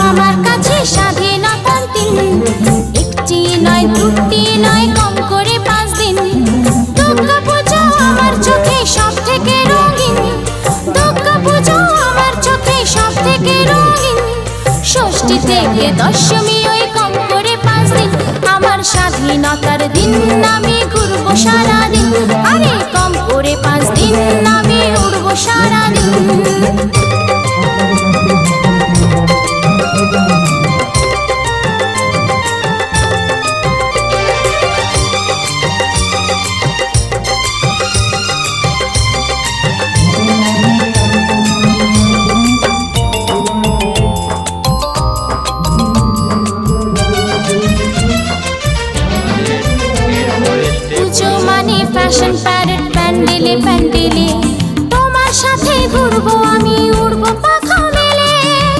আমার কাছে স্বাধীনতার দিন। একটি নয় দুটি নয় কম করে 5 দিন। দুর্গা পূজা আমার চোখে সব থেকে রঙিন। দুর্গা পূজা আমার চোখে সব থেকে রঙিন। ষষ্ঠী থেকে দশমী ওই কম করে 5 দিন। আমার স্বাধীনতার দিন আমি ঘুরবো সারাদিন। আরে কম করে 5 দিন আমি উড়বো সারাদিন। পুজো মানে ফ্যাশন প্যারেড, প্যান্ডেলে প্যান্ডেলে